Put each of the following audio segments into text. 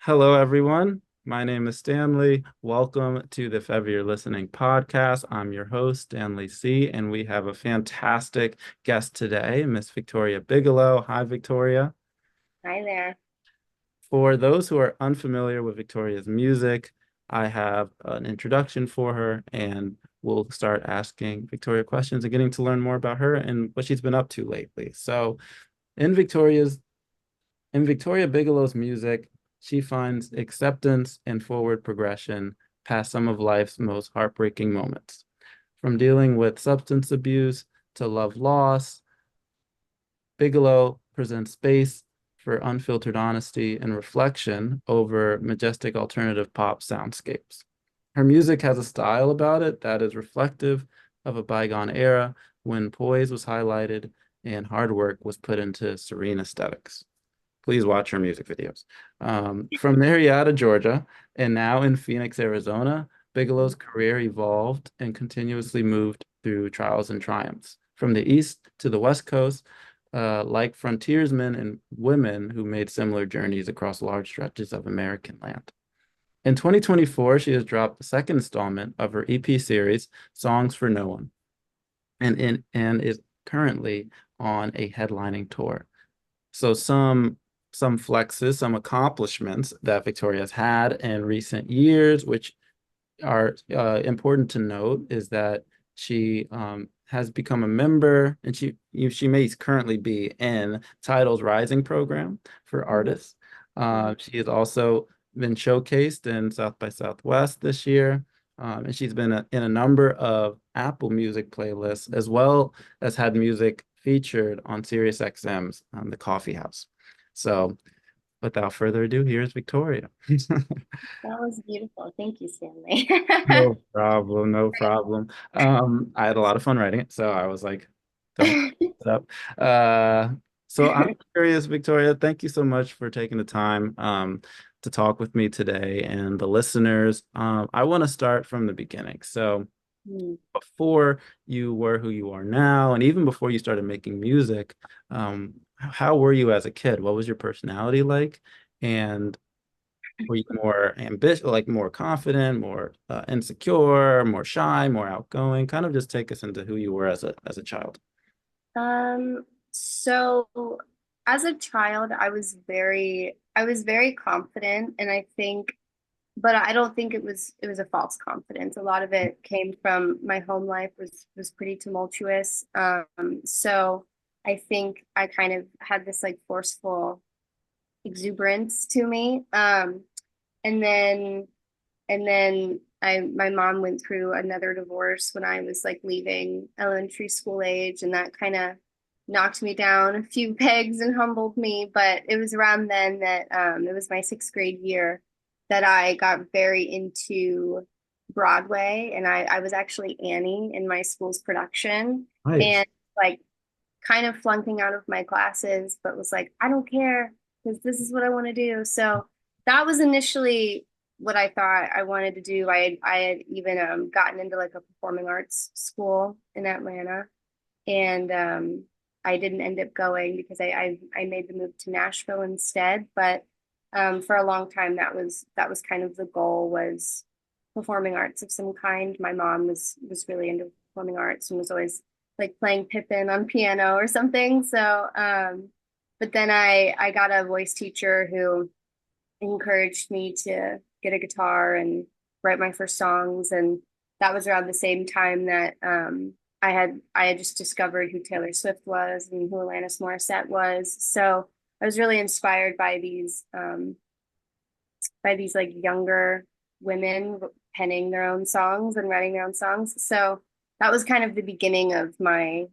Hello, everyone. My name is Stanley. Welcome to the If Ever You're Listening podcast. I'm your host, Stanley C., and we have a fantastic guest today, Miss Victoria Bigelow. Hi, Victoria. Hi there. For those who are unfamiliar with Victoria's music, I have an introduction for her, and we'll start asking Victoria questions and getting to learn more about her and what she's been up to lately. So, in Victoria's In Victoria Bigelow's music, she finds acceptance and forward progression past some of life's most heartbreaking moments. From dealing with substance abuse to love loss, Bigelow presents space for unfiltered honesty and reflection over majestic alternative pop soundscapes. Her music has a style about it that is reflective of a bygone era when poise was highlighted and hard work was put into serene aesthetics. Please watch her music videos. From Marietta, Georgia, and now in Phoenix, Arizona, Bigelow's career evolved and continuously moved through trials and triumphs. From the East to the West Coast, like frontiersmen and women who made similar journeys across large stretches of American land. In 2024, she has dropped the second installment of her EP series, Songs for No One, and is currently on a headlining tour. So some flexes, some accomplishments that Victoria's had in recent years, which are important to note, is that she has become a member, and she may currently be in Tidal's Rising program for Mhm. artists. She has also been showcased in South by Southwest this year. And she's been in a number of Apple Music playlists, as well as had music featured on Sirius XM's The Coffee House. So without further ado, here's Victoria. That was beautiful. Thank you, Stanley. No problem, no problem. I had a lot of fun writing it, so I was like, don't it up. So I'm curious, Victoria, thank you so much for taking the time to talk with me today and the listeners. I want to start from the beginning. So Hmm. before you were who you are now, and even before you started making music, how were you as a kid? What was your personality like? And were you more ambitious, like more confident, more insecure, more shy, more outgoing? Kind of just take us into who you were as a child. So as a child, I was very confident, and I think, but I don't think it was a false confidence. A lot of it came from my home life was pretty tumultuous. So I think I kind of had this like forceful exuberance to me. And then And then my mom went through another divorce when I was like leaving elementary school age, and that kind of knocked me down a few pegs and humbled me. But it was around then that it was my sixth grade year that I got very into Broadway, and I was actually Annie in my school's production, Nice. and like kind of flunking out of my classes, but was like, I don't care because this is what I want to do. So that was initially what I thought I wanted to do. I had even gotten into like a performing arts school in Atlanta, and I didn't end up going because I made the move to Nashville instead. But for a long time, that was kind of the goal, was performing arts of some kind. My mom was really into performing arts and was always like playing Pippin on piano or something. So, but then I got a voice teacher who encouraged me to get a guitar and write my first songs. And that was around the same time that I had just discovered who Taylor Swift was and who Alanis Morissette was. So I was really inspired by these like younger women penning their own songs and writing their own songs. So that was kind of the beginning of my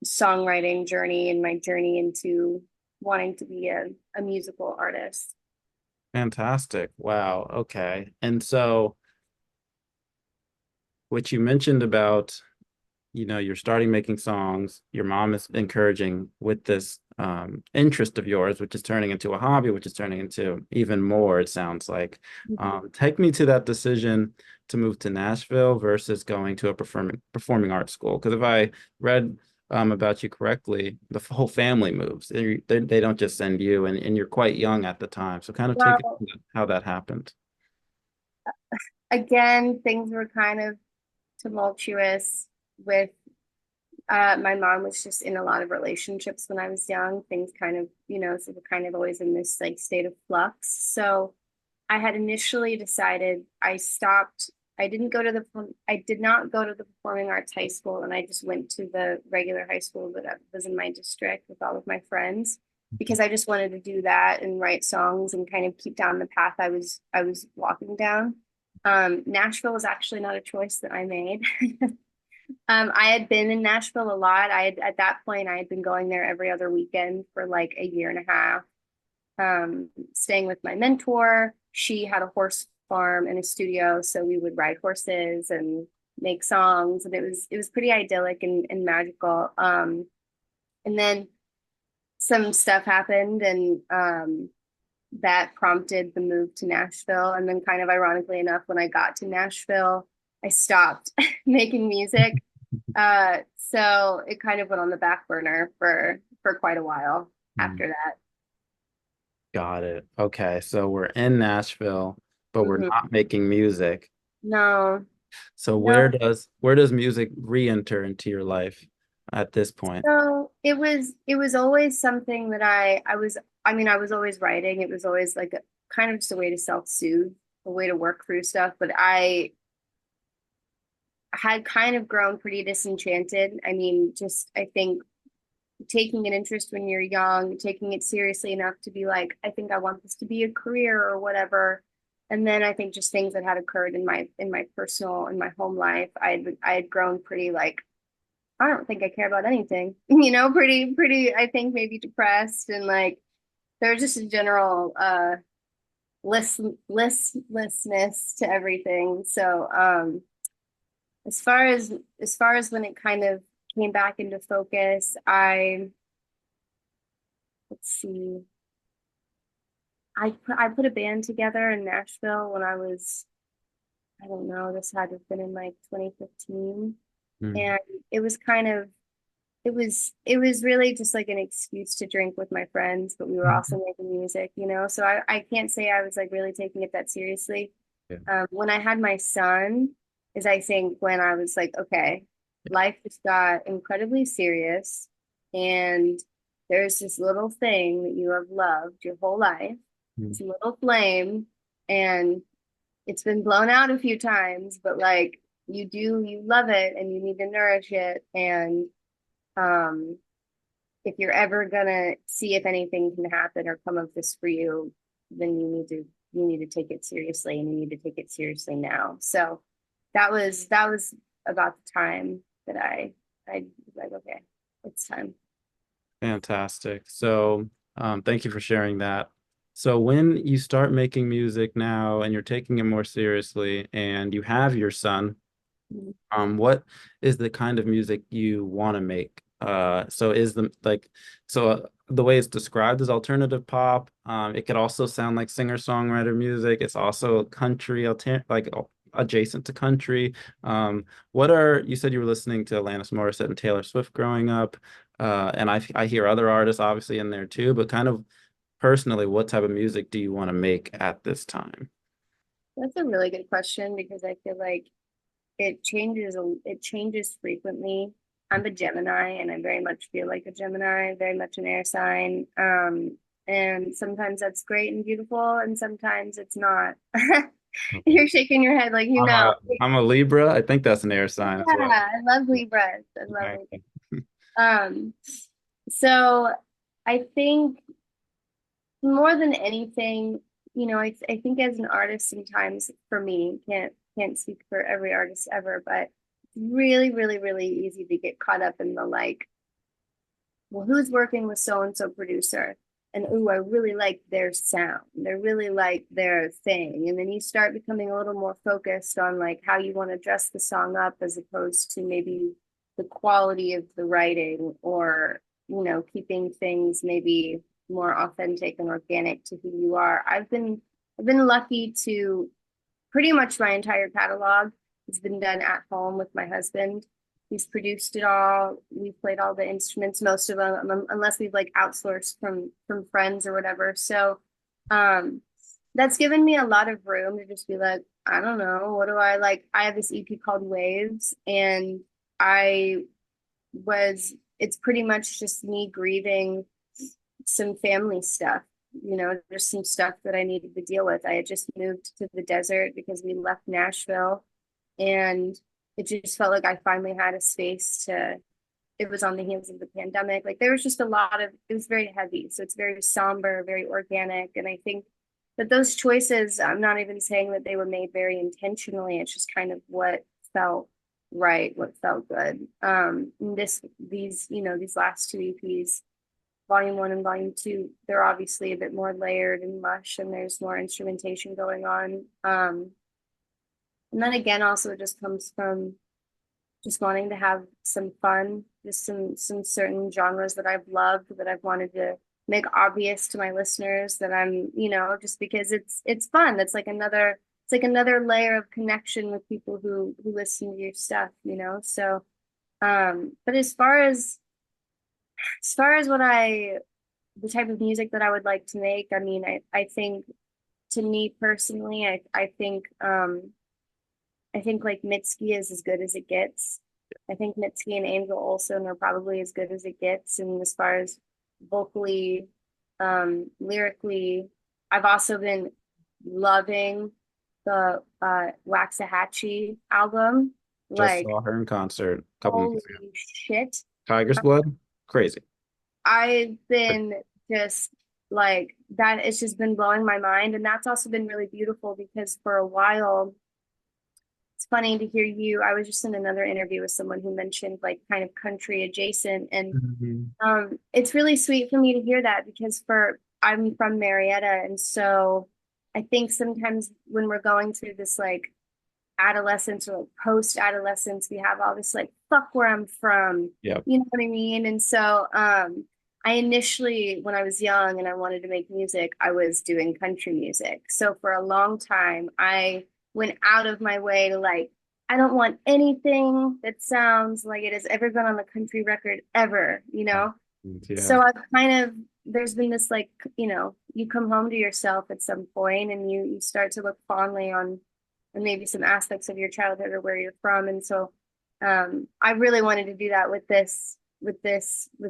songwriting journey and my journey into wanting to be a musical artist. Fantastic. Wow. Okay. And so what you mentioned about, you're starting making songs, your mom is encouraging with this interest of yours, which is turning into a hobby, which is turning into even more, it sounds like. Take me to that decision to move to Nashville versus going to a performing arts school. Because if I read about you correctly, the whole family moves. They don't just send you, and you're quite young at the time. So kind of take it Well, through how that happened. again, things were kind of tumultuous with my mom was just in a lot of relationships when I was young. Things kind of, so we're kind of always in this like state of flux. So I had initially decided I stopped. I did not go to the performing arts high school, and I just went to the regular high school that was in my district with all of my friends because I just wanted to do that and write songs and kind of keep down the path I was walking down. Nashville was actually not a choice that I made. I had been in Nashville a lot. At that point I had been going there every other weekend for like a year and a half, staying with my mentor. She had a horse farm and a studio, so we would ride horses and make songs, and it was pretty idyllic and magical. And then some stuff happened, and that prompted the move to Nashville. And then, kind of ironically enough, when I got to Nashville, I stopped making music. So it kind of went on the back burner for quite a while Mm, after that. got it. Okay, so we're in Nashville, but we're Mhm. not making music. No, So no. where does music re-enter into your life at this point? So it was always something that I was always writing. It was always like a kind of just a way to self-soothe, a way to work through stuff. But I had kind of grown pretty disenchanted. I mean, just I think taking an interest when you're young, taking it seriously enough to be like, I think I want this to be a career or whatever. And then I think just things that had occurred in my personal in my home life, I had grown pretty like I don't think I care about anything, pretty I think maybe depressed and like there's just a general listlessness to everything. So as far as when it kind of came back into focus, let's see. I put a band together in Nashville when I was, I don't know, this had to have been in like 2015. Mm, And it was kind of it was really just like an excuse to drink with my friends, but we were also making music. So I can't say I was like really taking it that seriously. yeah. When I had my son, is I think when I was like, okay, life just got incredibly serious, and there's this little thing that you have loved your whole life, Mm, this little flame, and it's been blown out a few times, but like you love it and you need to nourish it. And um, if you're ever gonna see if anything can happen or come of this for you, then you need to take it seriously, and you need to take it seriously now. So that was about the time that I was like, okay, it's time. fantastic. So, thank you for sharing that. So, when you start making music now and you're taking it more seriously and you have your son, what is the kind of music you want to make? So is the like so the way it's described is alternative pop. It could also sound like singer-songwriter music. It's also country, adjacent to country. What are you said you were listening to Alanis Morissette and Taylor Swift growing up, and I hear other artists obviously in there too. But kind of personally, what type of music do you want to make at this time? That's a really good question because I feel like it changes frequently. I'm a Gemini and I very much feel like a Gemini, very much an air sign. And sometimes that's great and beautiful, and sometimes it's not. Okay. You're shaking your head like you know. I'm a Libra. I think that's an air sign as well. Yeah, I love Libras. I love Libras. Okay. Um, so I think more than anything, I think as an artist, sometimes for me, can't speak for every artist ever, but really, really, really easy to get caught up in the like, well, who's working with so and so producer? And ooh, I really like their sound. They really like their thing. And then you start becoming a little more focused on like how you want to dress the song up as opposed to maybe the quality of the writing or, keeping things maybe more authentic and organic to who you are. I've been lucky to pretty much my entire catalog has been done at home with my husband. He's produced it all. We've played all the instruments, most of them, unless we've like outsourced from friends or whatever. So um that's given me a lot of room to just be like, I don't know, what do I like? I have this EP called Waves, and I it's pretty much just me grieving some family stuff, just some stuff that I needed to deal with. I had just moved to the desert because we left Nashville, and it just felt like I finally had a space to, it was on the heels of the pandemic. Like there was just a lot of, it was very heavy. So it's very somber, very organic. And I think that those choices, I'm not even saying that they were made very intentionally. It's just kind of what felt right, what felt good. These last two EPs, volume one and volume two, they're obviously a bit more layered and lush, and there's more instrumentation going on. And then again, also it just comes from just wanting to have some fun, just some certain genres that I've loved, that I've wanted to make obvious to my listeners, that I'm, just because it's fun. It's like another layer of connection with people who listen to your stuff, So but as far as the type of music that I would like to make, I mean, I think, to me personally, I think like Mitski is as good as it gets. I think Mitski and Angel Olsen are probably as good as it gets. And as far as vocally, lyrically, I've also been loving the Waxahachie album. Just Like, saw her in concert a couple holy months ago. shit. Tiger's Blood, crazy. I've been just like that. It's just been blowing my mind. And that's also been really beautiful because for a while, it's funny to hear you. I was just in another interview with someone who mentioned like kind of country adjacent. And Mhm. it's really sweet for me to hear that because I'm from Marietta. And so I think sometimes when we're going through this like adolescence or like post adolescence, we have all this like, fuck where I'm from. Yep. You know what I mean? And so I initially, when I was young and I wanted to make music, I was doing country music. So for a long time, I went out of my way to like, I don't want anything that sounds like it has ever been on a country record ever. Yeah. So there's been this like, you come home to yourself at some point and you start to look fondly on maybe some aspects of your childhood or where you're from. And so I really wanted to do that with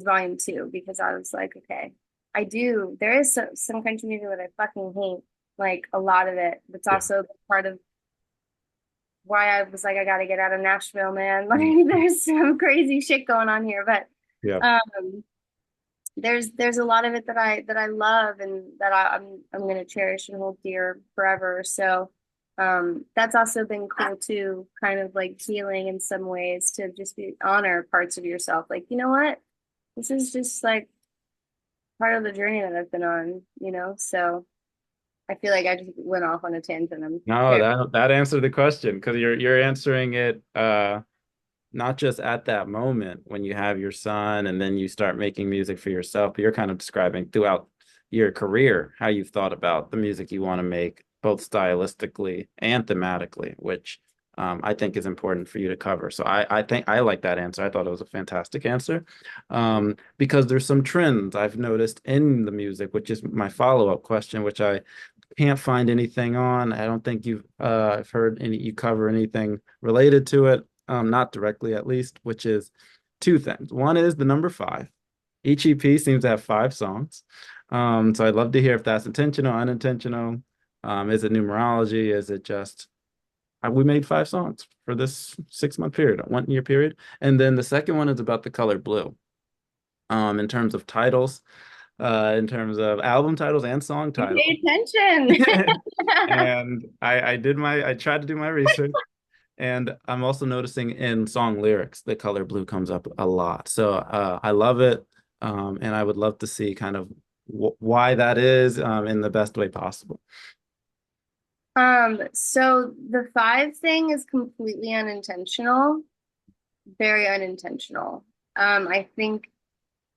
volume two, because I was like, okay, there is some country music that I fucking hate, like a lot of it. That's Yeah. also part of why I was like, I got to get out of Nashville, man. Like Mm. there's some crazy shit going on here, but Yeah. um, there's a lot of it that I love and that I'm gonna cherish and hold dear forever. So that's also been cool too, kind of like healing in some ways, to just honor parts of yourself. Like, you know what? This is just like part of the journey that I've been on. So I feel like I just went off on a tangent. I'm No, very that answered the question because you're answering it not just at that moment when you have your son and then you start making music for yourself, but you're kind of describing throughout your career how you've thought about the music you want to make, both stylistically and thematically, which I think is important for you to cover. So I think I like that answer. I thought it was a fantastic answer because there's some trends I've noticed in the music, which is my follow-up question, which I can't find anything on. I don't think I've heard you cover anything related to it, not directly at least, which is two things. One is the number five. Each EP seems to have five songs. So I'd love to hear if that's intentional, unintentional. Is it numerology? Is it just we made five songs for this 6 month period, a 1 year period? And then the second one is about the color blue. In terms of titles, in terms of album titles and song you titles. pay attention. And I tried to do my research, and I'm also noticing in song lyrics the color blue comes up a lot. So I love it, and I would love to see kind of why that is in the best way possible. So the five thing is completely unintentional, very unintentional. I think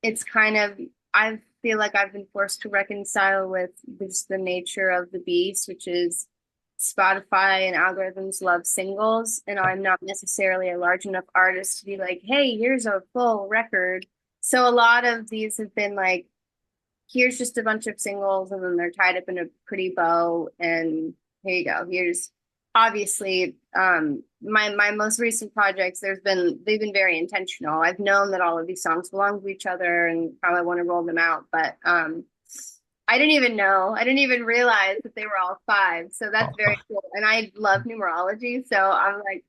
it's kind of, I feel like I've been forced to reconcile with just the nature of the beast, which is Spotify and algorithms love singles, and I'm not necessarily a large enough artist to be like, hey, here's a full record. So a lot of these have been like, here's just a bunch of singles, and then they're tied up in a pretty bow, and here you go. Here's obviously my most recent projects, they've been very intentional. I've known that all of these songs belong to each other and how I want to roll them out, but I didn't even know. I didn't even realize that they were all five. So that's very cool. And I love numerology. So I'm like,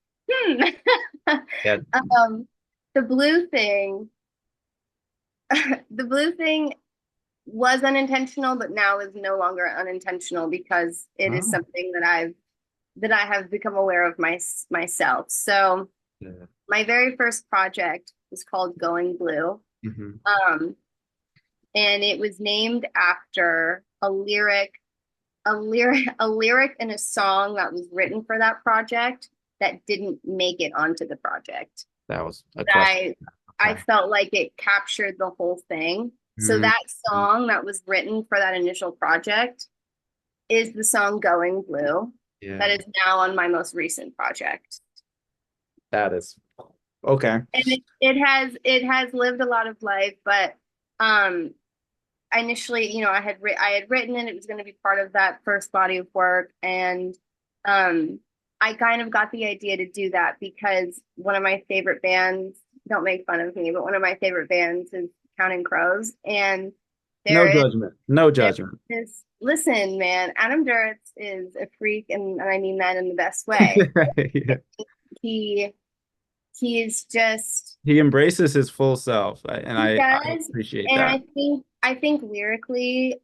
Yeah. um, the blue thing, the blue thing was unintentional, but now is no longer unintentional because it is Oh, something that I have become aware of myself. So yeah. my very first project was called Going Blue. Hmm. Um, and it was named after a lyric in a song that was written for that project that didn't make it onto the project. That was a But question. I Okay. felt like it captured the whole thing. So Mhm. that song that was written for that initial project is the song Going Blue that Yeah, is now on my most recent project. that is okay. And it has lived a lot of life, but um initially, I had written and it was going to be part of that first body of work, and um, I kind of got the idea to do that because one of my favorite bands, don't make fun of me, but one of my favorite bands is Counting Crows, and No there is judgment. No there judgment. is listen, man, Adam Duritz is a freak, and I mean that in the best way. Yeah. He he is just He embraces his full self, and he I does, appreciate and that. I think lyrically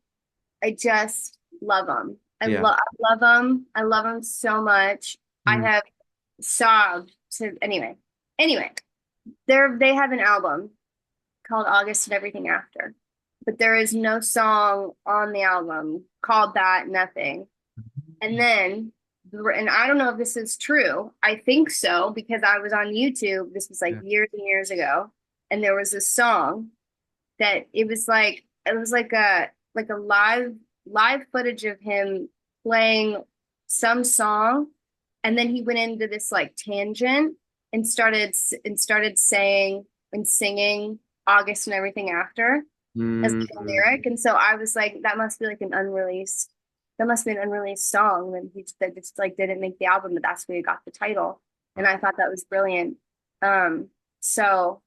I just love them. Yeah. I love them. I love them so much. I Mm. have sobbed to anyway. Anyway, they have an album called August and Everything After, but there is no song on the album called that. Nothing. And then, and I don't know if this is true. I think so because I was on YouTube. This was like Yeah. years and years ago, and there was a song that it was like a live footage of him playing some song, and then he went into this like tangent and started saying and singing August and Everything After as like a Mm. lyric. And so I was like, that must be an unreleased song that just like didn't make the album, but that's where you got the title. And I thought that was brilliant. So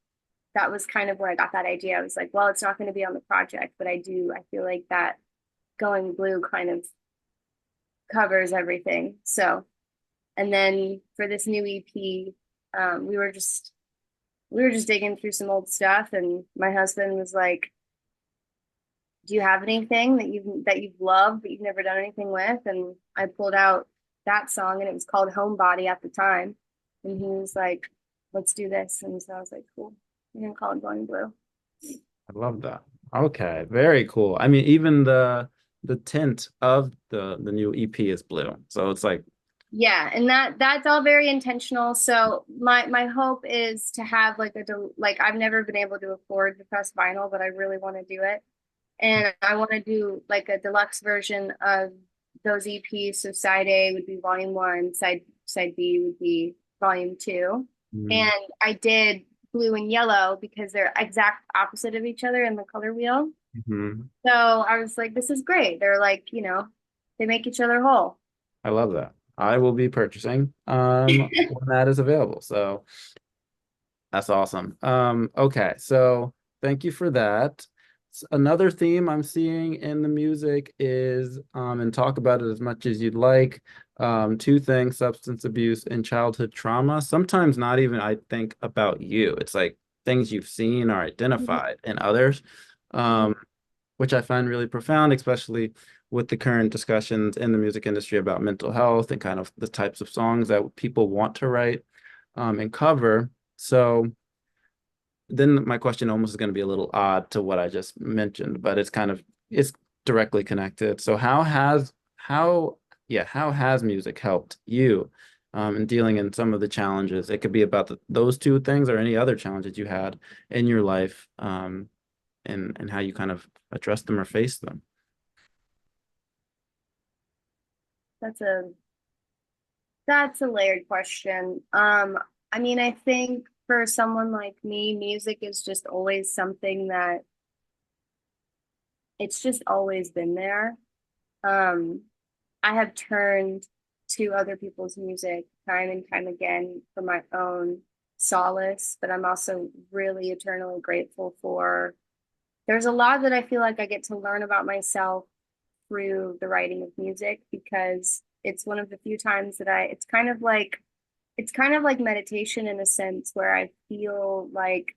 that was kind of where I got that idea. I was like, well, it's not going to be on the project, but I feel like that Going Blue kind of covers everything. So, and then for this new EP, we were just digging through some old stuff, and my husband was like, do you have anything that you've loved but you've never done anything with? And I pulled out that song, and it was called Homebody at the time. And he was like, let's do this. And so I was like, cool. We're gonna call it Going Blue. I love that. Okay, very cool. I mean, even the tint of the new EP is blue, so it's like, Yeah, and that's all very intentional. So my hope is to have like like I've never been able to afford the press vinyl, but I really want to do it. And I want to do like a deluxe version of those EPs. So side A would be volume one, side B would be volume two. mm, And I did blue and yellow because they're exact opposite of each other in the color wheel. mhm. So I was like, this is great. They're like, they make each other whole. I love that. I will be purchasing when that is available. So that's awesome. Okay, so thank you for that. Another theme I'm seeing in the music is, and talk about it as much as you'd like, two things, substance abuse and childhood trauma. Sometimes not even, I think, about you. It's like things you've seen or identified in others, um, which I find really profound, especially with the current discussions in the music industry about mental health and kind of the types of songs that people want to write, and cover. So then my question almost is going to be a little odd to what I just mentioned, but it's directly connected. So how has music helped you in dealing in some of the challenges? It could be about those two things or any other challenges you had in your life, and how you kind of address them or face them. That's a That's a layered question. I mean, I think for someone like me, music is just always something that it's just always been there. Um, I have turned to other people's music time and time again for my own solace, but I'm also really eternally grateful for. There's a lot that I feel like I get to learn about myself through the writing of music because it's one of the few times that it's kind of like meditation in a sense where I feel like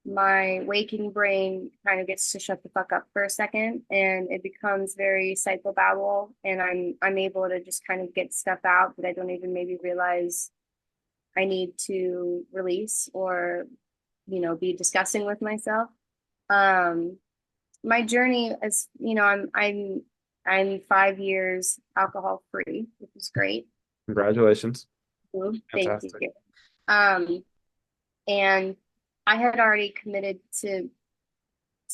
my waking brain kind of gets to shut the fuck up for a second and it becomes very psychobabble and I'm able to just kind of get stuff out that I don't even maybe realize I need to release or be discussing with myself. Um my journey is I'm 5 years alcohol free, which is great. Congratulations. Thank you. Fantastic. Um and I had already committed to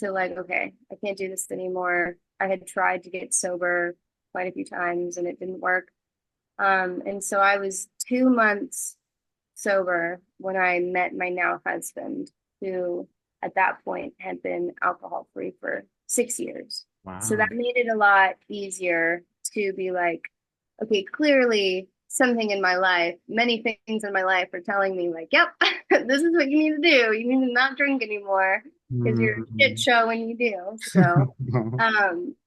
like, okay, I can't do this anymore. I had tried to get sober quite a few times and it didn't work. And so I was 2 months sober when I met my now husband, who at that point had been alcohol free for 6 years. So that Wow. made it a lot easier to be like, okay, clearly something in my life, many things in my life are telling me like, yep, this is what you need to do. You need to not drink anymore because you're a shit Mhm. show when you do.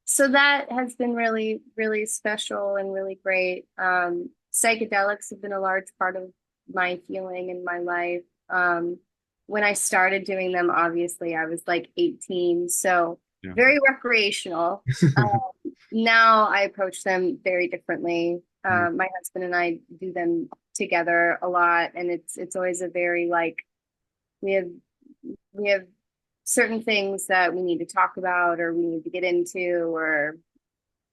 So that has been really, really special and really great. Psychedelics have been a large part of my healing in my life. When I started doing them, obviously I was like 18, so Yeah. very recreational. Now I approach them very differently. My husband and I do them together a lot, and it's always a very like we have we have certain things that we need to talk about or we need to get into or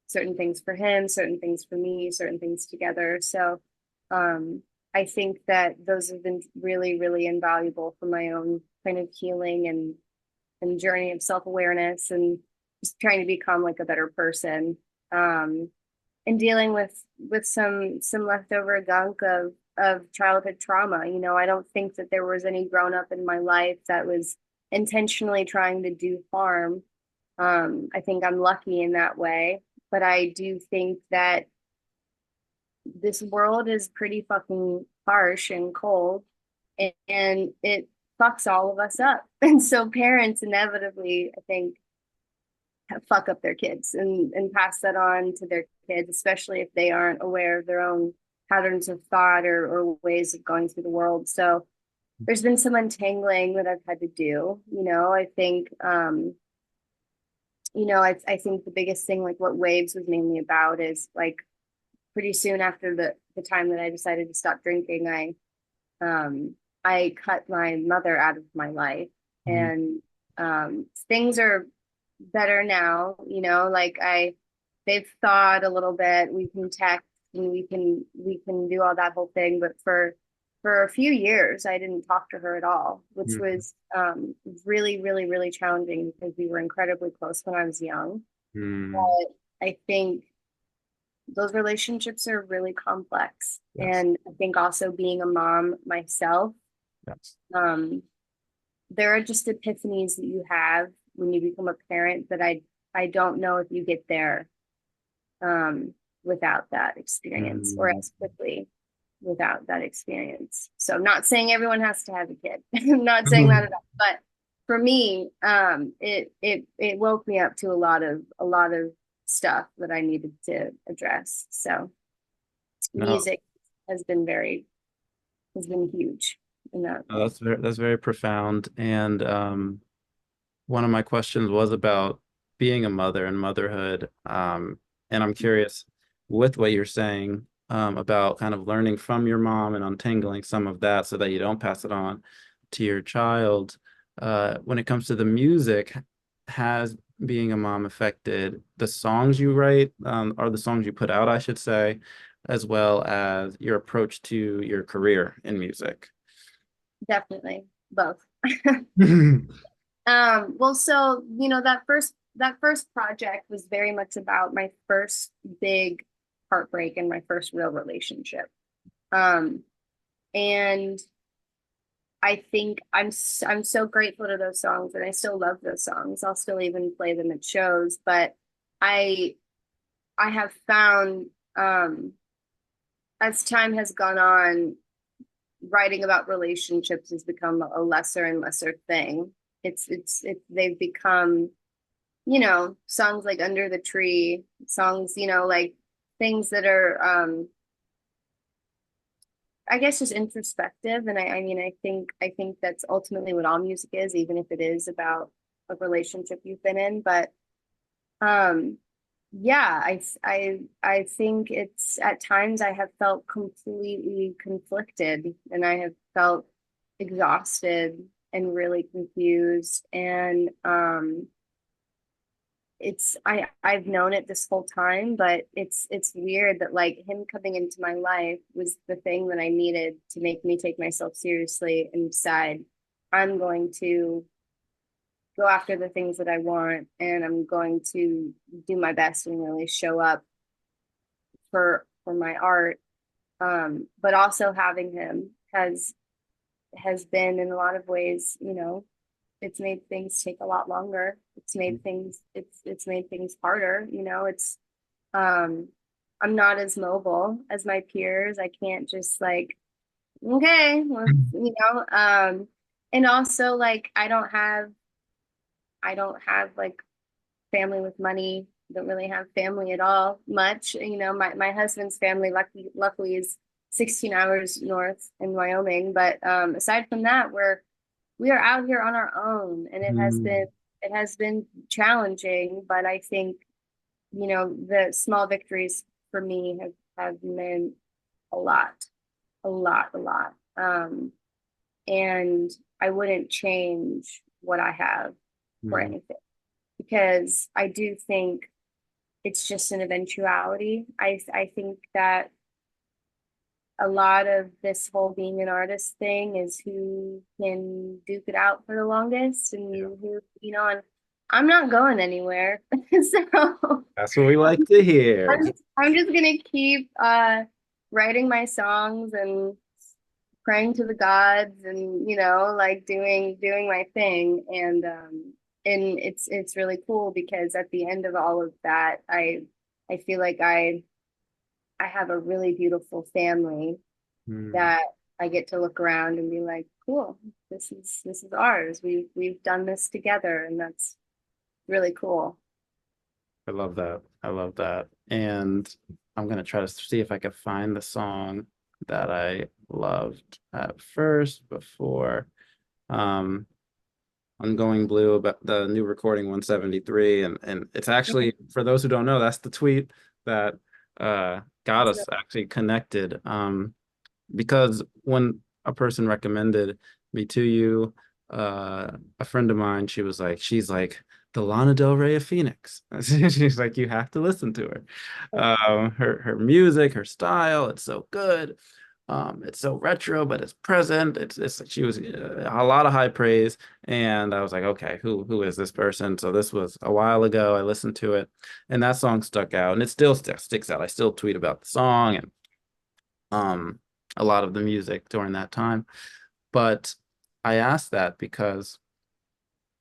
certain things for him, certain things for me, certain things together. So um, I think that those have been really, really invaluable for my own kind of healing and journey of self-awareness and just trying to become like a better person. Um, and dealing with some leftover gunk of childhood trauma. I don't think that there was any grown up in my life that was intentionally trying to do harm. I think I'm lucky in that way, but I do think that this world is pretty fucking harsh and cold, and it fucks all of us up. And so parents inevitably, I think, fuck up their kids and pass that on to their kids, especially if they aren't aware of their own patterns of thought or ways of going through the world. So there's been some untangling that I've had to do. I think I think the biggest thing, like what Waves was mainly about, is like pretty soon after the time that I decided to stop drinking, I cut my mother out of my life, Mhm. and things are better now. Like they've thawed a little bit. We can text and we can do all that whole thing, but for a few years, I didn't talk to her at all, which Mhm. was really, really, really challenging because we were incredibly close when I was young. Mhm. But I think those relationships are really complex. Yes. And I think also being a mom myself, Yes. um, there are just epiphanies that you have when you become a parent that I don't know if you get there um, without that experience or Mhm. as quickly without that experience. So I'm not saying everyone has to have a kid. I'm not saying that at all. But for me, it woke me up to a lot of stuff that I needed to address. So No, music has been huge in that no, way. that's very profound. And one of my questions was about being a mother and motherhood. And I'm curious with what you're saying about kind of learning from your mom and untangling some of that so that you don't pass it on to your child. When it comes to the music, has being a mom affected the songs you write, or the songs you put out, I should say, as well as your approach to your career in music? Definitely both. Well, so that first project was very much about my first big heartbreak and my first real relationship. Um, and I think I'm so grateful to those songs, and I still love those songs. I'll still even play them at shows, but I I have found as time has gone on, writing about relationships has become a lesser and lesser thing. They've become, songs like Under the Tree, songs, like things that are I guess just introspective. And I mean, I think that's ultimately what all music is, even if it is about a relationship you've been in. But um yeah, I think it's at times I have felt completely conflicted, and I have felt exhausted and really confused. And I've known it this whole time, but it's weird that like him coming into my life was the thing that I needed to make me take myself seriously and decide I'm going to go after the things that I want, and I'm going to do my best and really show up for my art. But also having him has been in a lot of ways, it's made things take a lot longer. It's made things harder. Um I'm not as mobile as my peers. I can't just like, okay, well, and also like I don't have like family with money. Don't really have family at all much. My husband's family luckily is 16 hours north in Wyoming. But aside from that, we are out here on our own, and Mm. it has been challenging. But I think, the small victories for me have meant a lot, a lot, a lot. And I wouldn't change what I have for Mm. anything, because I do think it's just an eventuality. I think that a lot of this whole being an artist thing is who can duke it out for the longest, and Yeah. and I'm not going anywhere. So That's what we like to hear. I'm just gonna keep writing my songs and praying to the gods, and like doing my thing. And it's really cool, because at the end of all of that, I feel like I have a really beautiful family Mm. that I get to look around and be like, cool, this is ours. We've done this together, and that's really cool. I love that. I love that. And I'm gonna try to see if I can find the song that I loved at first before. Um, I'm going blue about the new recording 173, and it's actually, for those who don't know, that's the tweet that got It's really us actually connected. Because when a person recommended me to you, a friend of mine, she's like the Lana Del Rey of Phoenix. She's like, you have to listen to her. Her music, her style, it's so good. It's so retro, but it's present. It's she was a lot of high praise, and I was like, okay, who is this person? So this was a while ago. I listened to it, and that song stuck out, and it still sticks out. I still tweet about the song and um a lot of the music during that time. But I asked that because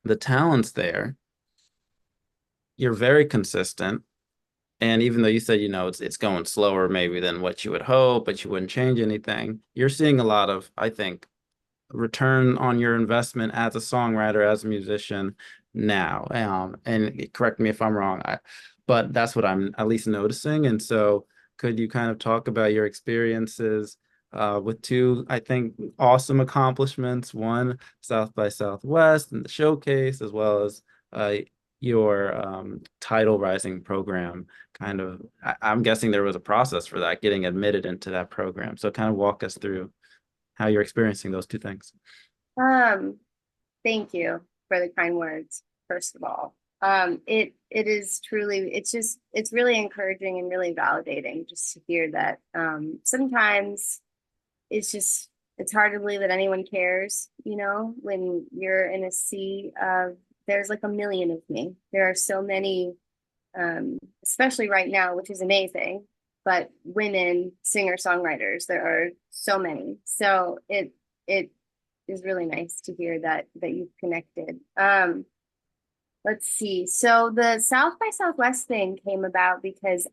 the talent's there. You're very consistent. And even though you said, it's going slower maybe than what you would hope, but you wouldn't change anything, you're seeing a lot of, I think, return on your investment as a songwriter, as a musician now. And correct me if I'm wrong, but that's what I'm at least noticing. And so, could you kind of talk about your experiences with two, I think, awesome accomplishments? One, South by Southwest and the showcase, as well as uh, your title rising program. Kind of, I'm guessing there was a process for that, getting admitted into that program. So, kind of walk us through how you're experiencing those two things. um thank you for the kind words, first of all. It is truly, it's really encouraging and really validating just to hear that. Sometimes it's hard to believe that anyone cares, when you're in a sea of, there's like a million of me. There are so many, especially right now, which is amazing. but women singer-songwriters, there are so many. So it is really nice to hear that you've connected. Let's see. So the South by Southwest thing came about because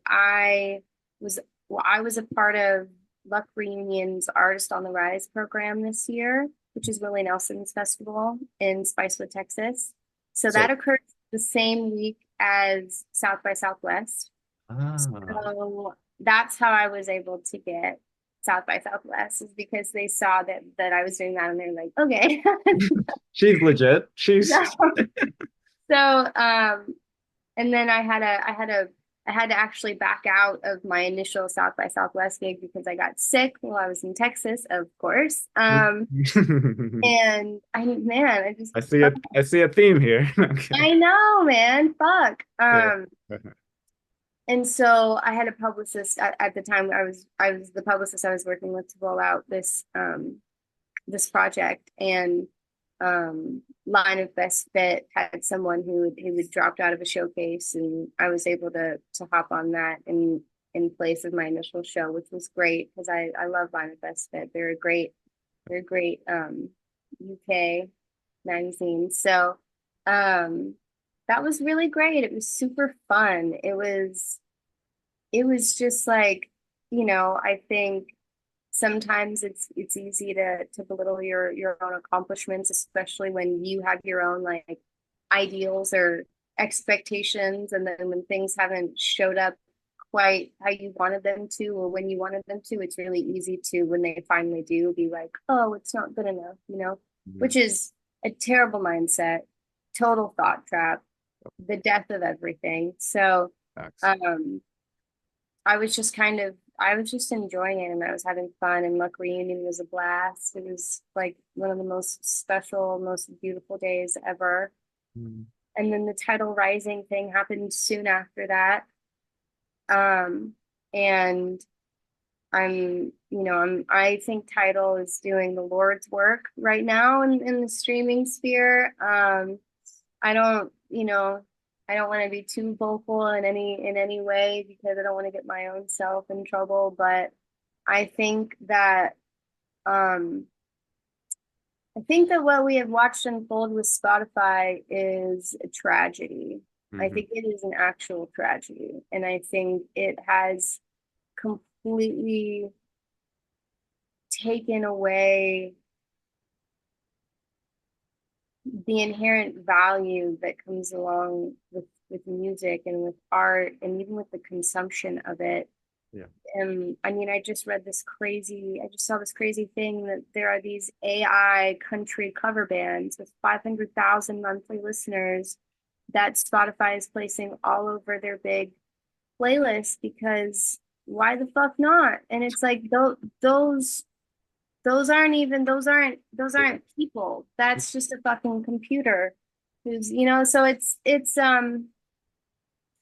was I was a part of Luck Reunion's Artist on the Rise program this year, which is Willie Nelson's festival in Spicewood, Texas. So that So, occurred the same week as South by Southwest. ah, So that's how I was able to get South by Southwest, is because they saw that I was doing that and they're like, okay. she's legit. She's So, and then I had to actually back out of my initial South by Southwest gig because I got sick while I was in Texas, of course. And man, I see a theme here. Okay. I know, man, fuck. Yeah. And so I had a publicist at the time. I was the publicist I was working with to roll out this project, and Line of Best Fit had someone who had dropped out of a showcase, and I was able to hop on that in place of my initial show, which was great because I love Line of Best Fit. They're a great UK magazine. So that was really great. It was super fun. It was just like, I think sometimes it's easy to belittle your own accomplishments, especially when you have your own like ideals or expectations, and then when things haven't showed up quite how you wanted them to or when you wanted them to, it's really easy to, when they finally do, be like, oh, it's not good enough, which is a terrible mindset, total thought trap, the death of everything. So Facts. um I was just enjoying it, and I was having fun, and Luck Reunion was a blast. It was like one of the most special, most beautiful days ever. Mm. And then the Tidal Rising thing happened soon after that. And I think Tidal is doing the Lord's work right now in the streaming sphere. I don't, I don't want to be too vocal in any way because I don't want to get my own self in trouble. But I think that um, I think that what we have watched unfold with Spotify is a tragedy. I Mhm. think it is an actual tragedy, and I think it has completely taken away the inherent value that comes along with music and with art and even with the consumption of it. Yeah. And I mean, I just saw this crazy thing that there are these AI country cover bands with 500,000 monthly listeners that Spotify is placing all over their big playlist, because why the fuck not? And it's like those aren't people. That's just a fucking computer who's, so it's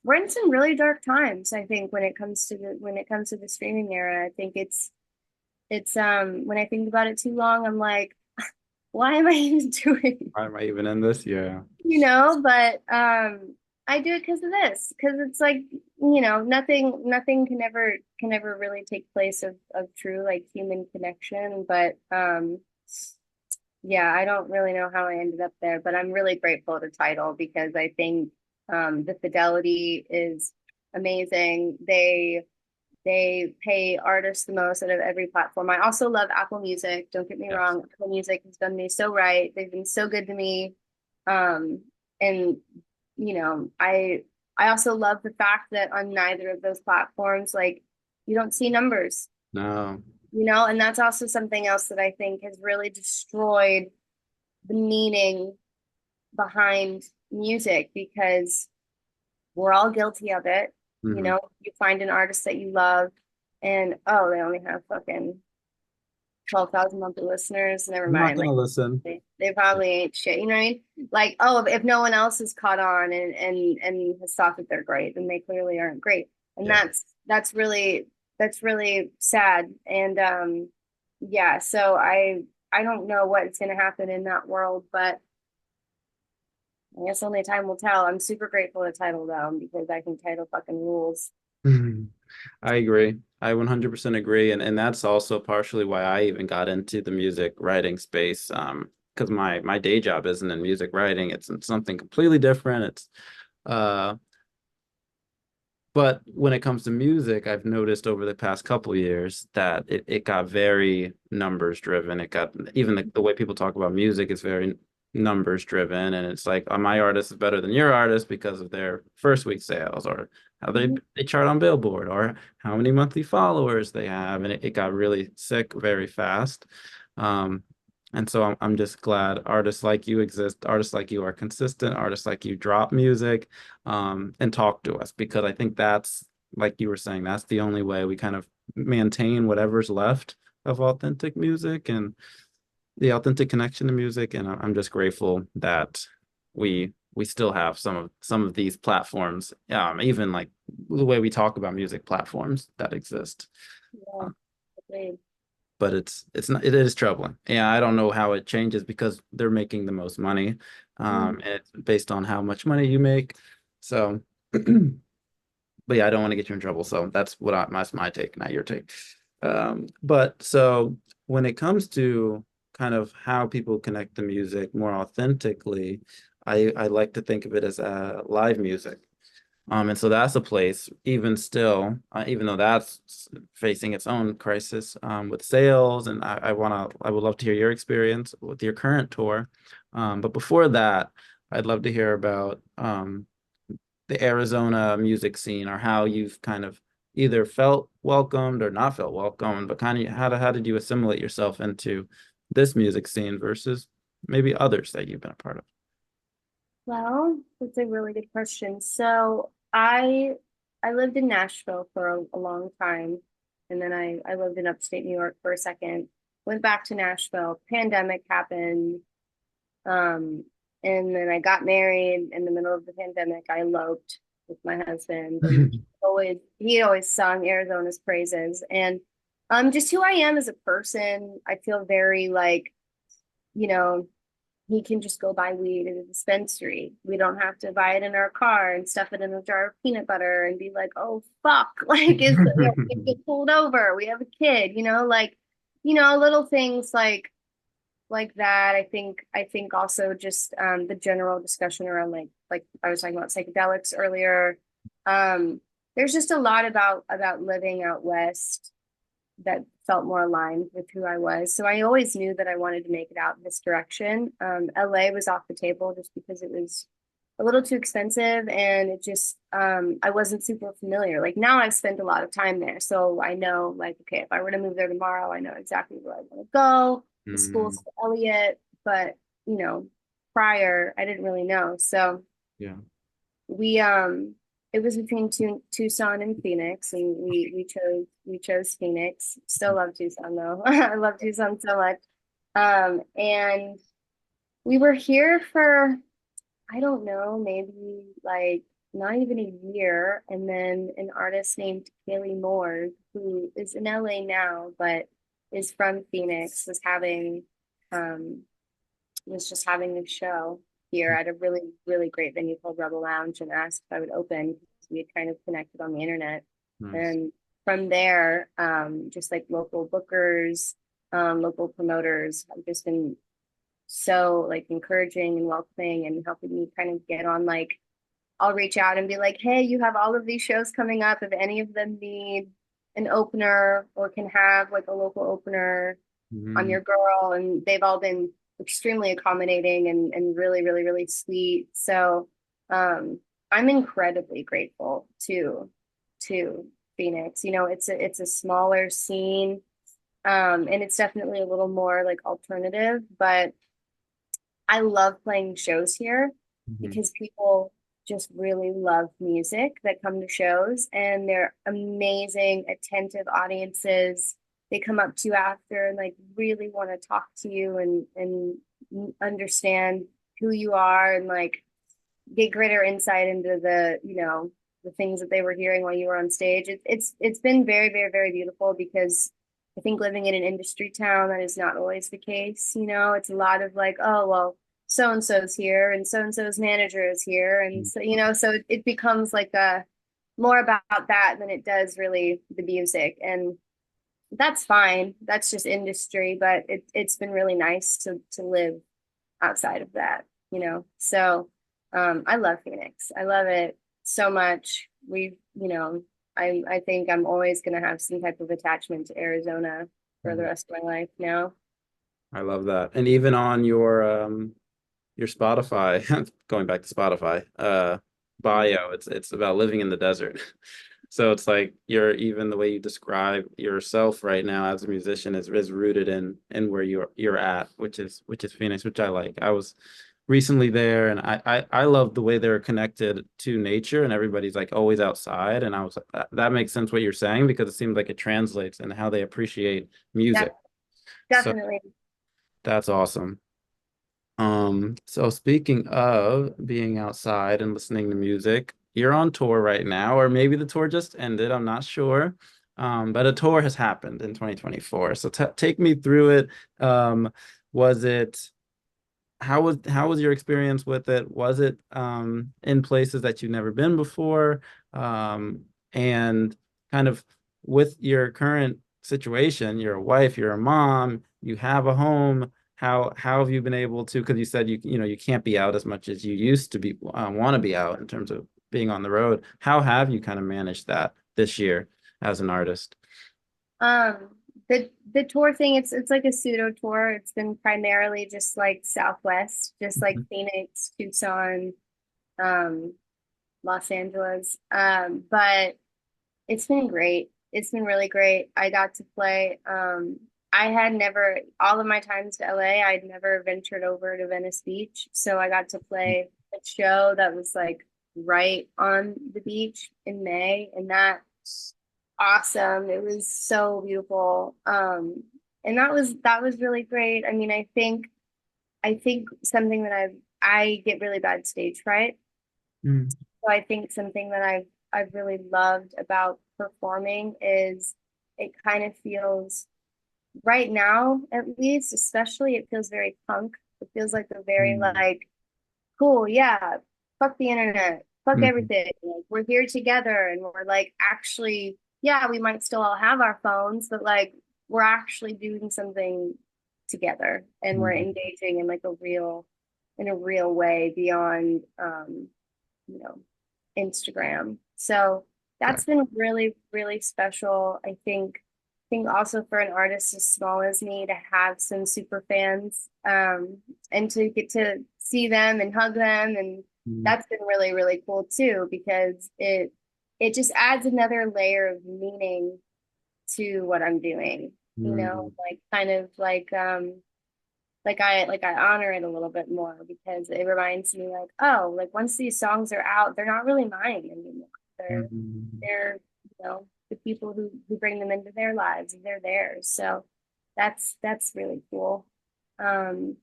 we're in some really dark times, I think, when it comes to the streaming era. I think it's when I think about it too long, I'm like, why am I even doing, Why am I even in this? Yeah. but I do it because of this, because it's like, nothing can ever really take place of true like human connection. But yeah, I don't really know how I ended up there, but I'm really grateful to Tidal because I think the fidelity is amazing. They pay artists the most out of every platform. I also love Apple Music. Don't get me Yes. wrong. Apple Music has done me so right. They've been so good to me. And I also love the fact that on neither of those platforms, like, you don't see numbers, No. and that's also something else that I think has really destroyed the meaning behind music, because we're all guilty of it. Hmm. You find an artist that you love, and oh, they only have fucking 12,000 monthly listeners. Never I'm not mind. gonna Like, listen. they probably ain't shit. You know what I mean? Like, oh, if no one else has caught on and has thought that they're great, then they clearly aren't great. And Yeah. that's really sad. And yeah, so I don't know what's gonna happen in that world, but I guess only time will tell. I'm super grateful to Tidal though, because I think Tidal fucking rules. Mhm. I agree. I 100% agree. And that's also partially why I even got into the music writing space. Because my day job isn't in music writing. It's in something completely different. Uh, but when it comes to music, I've noticed over the past couple years that it got very numbers driven. It got even the way people talk about music is very numbers driven. And it's like, oh, my artist is better than your artist because of their first week sales or how Mhm. they chart on Billboard or how many monthly followers they have. And it got really sick very fast. Um, and so I'm just glad artists like you exist, artists like you are consistent, artists like you drop music and talk to us because I think that's, like you were saying, that's the only way we kind of maintain whatever's left of authentic music and the authentic connection to music. And I'm just grateful that we still have some of these platforms, even like the way we talk about music platforms that exist. Yeah, Uh, agreed. but it's not, it is troubling. Yeah, I don't know how it changes because they're making the most money. Mhm. And it's based on how much money you make. So but yeah, I don't want to get you in trouble. So that's my take, not your take. But so when it comes to kind of how people connect to music more authentically, I like to think of it as live music. And so that's a place, even still, even though that's facing its own crisis with sales, and I would love to hear your experience with your current tour. But before that, I'd love to hear about the Arizona music scene or how you've kind of either felt welcomed or not felt welcomed, but kind of how did you assimilate yourself into this music scene versus maybe others that you've been a part of? Well, that's a really good question. So I lived in Nashville for a long time, and then I lived in upstate New York for a second. Went back to Nashville. Pandemic happened, um, and then I got married in the middle of the pandemic. I eloped with my husband, and he always sung Arizona's praises. And just who I am as a person, I feel very like, you know, he can just go buy weed at a dispensary. We don't have to buy it in our car and stuff it in a jar of peanut butter and be like, oh fuck, like get pulled over. We have a kid, like, little things like that. I think also just the general discussion around like I was talking about psychedelics earlier. Um, there's just a lot about living out west that felt more aligned with who I was. So I always knew that I wanted to make it out in this direction. LA was off the table just because it was a little too expensive and it just I wasn't super familiar. Like now I've spent a lot of time there. So I know like, okay, if I were to move there tomorrow, I know exactly where I want to go. The Mm, school's for Elliott, but you know, prior I didn't really know. So yeah. we it was between Tucson and Phoenix, and we chose Phoenix. Still love Tucson though. I love Tucson so much. And we were here for I don't know, maybe like not even a year, and then an artist named Kaylee Moore, who is in LA now, but is from Phoenix, um was just having a show here at a really, really great venue called Rebel Lounge and asked if I would open. We had kind of connected on the internet. Nice. And from there, just like local bookers, local promoters have just been so like encouraging and welcoming and helping me kind of get on like I'll reach out and be like, hey, you have all of these shows coming up. If any of them need an opener or can have like a local opener, I'm Mhm. your girl. And they've all been extremely accommodating and really, really, really sweet. So I'm incredibly grateful to Phoenix. It's a smaller scene. And it's definitely a little more like alternative, but I love playing shows here Mhm. because people just really love music that come to shows and they're amazing, attentive audiences. They come up to you after and like really want to talk to you and understand who you are and like get greater insight into the things that they were hearing while you were on stage. It's been very, very, very beautiful because I think living in an industry town, that is not always the case. It's a lot of like, oh, well, so and so's here and so's manager is here. And so, so it becomes like more about that than it does really the music. And that's fine. That's just industry, but it's been really nice to live outside of that, you know. So I love Phoenix. I love it so much. I think I'm always gonna have some type of attachment to Arizona for the Mhm. rest of my life now. I love that. And even on your Spotify, going back to Spotify, bio, it's about living in the desert. So it's like you're even the way you describe yourself right now as a musician is rooted in where you're at, which is Phoenix, which I like. I was recently there and I love the way they're connected to nature and everybody's like always outside. And I was like, that makes sense what you're saying because it seems like it translates in how they appreciate Yeah, music. So definitely. that's awesome. So speaking of being outside and listening to music, you're on tour right now, or maybe the tour just ended, I'm not sure. But a tour has happened in 2024. So t take me through it. Was it how was your experience with it? Was it in places that you've never been before? And kind of with your current situation, you're a wife, you're a mom, you have a home. How have you been able to? Because you said you know you can't be out as much as you used to be want to be out in terms of being on the road. How have you kind of managed that this year as an artist? Um, the tour thing, it's like a pseudo tour. It's been primarily just like Southwest, just like Mhm. Phoenix, Tucson, um, Los Angeles. But it's been great. It's been really great. I got to play. I had never, all of my times to LA, I'd never ventured over to Venice Beach. So I got to play a show that was like right on the beach in May, and that awesome. It was so beautiful. And that was really great. I mean, I think something that I get really bad stage fright. Mm, So I think something that I've really loved about performing is it kind of feels right now, at least, especially it feels very punk. It feels like a very mm, like cool, yeah, fuck the internet, fuck mm, everything. Like, we're here together and we're like actually, yeah, we might still all have our phones, but like we're actually doing something together and we're mm. engaging in a real way beyond you know, Instagram. So Okay. that's been really, really special. I think also for an artist as small as me to have some super fans, and to get to see them and hug them, and Mm, that's been really, really cool too, because it just adds another layer of meaning to what I'm doing, mm, like kind of like I honor it a little bit more because it reminds me like, oh, like once these songs are out, they're not really mine anymore. They're mm. they're the people who bring them into their lives and they're theirs. So that's really cool. Um,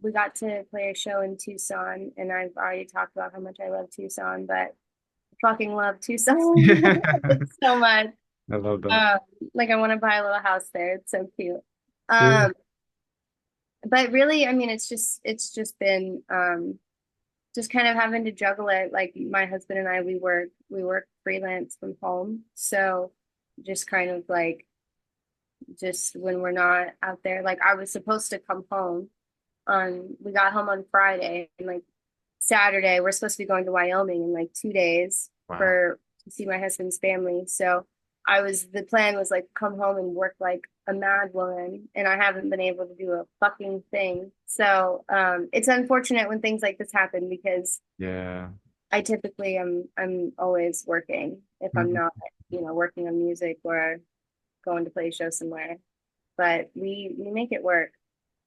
we got to play a show in Tucson, and I've already talked about how much I love Tucson, but I fucking love Tucson so much. I love that. Um, like I want to buy a little house there. It's so cute. Yeah. Um, but really, I mean, it's just been just kind of having to juggle it. Like my husband and I, we work freelance from home, so just kind of like just when we're not out there. Like I was supposed to come home we got home on Friday, and like Saturday we're supposed to be going to Wyoming in like 2 days Wow. for to see my husband's family. So the plan was like come home and work like a mad woman, and I haven't been able to do a fucking thing. So it's unfortunate when things like this happen because Yeah. I typically I'm always working if I'm Mhm. not, working on music or going to play a show somewhere. But we make it work.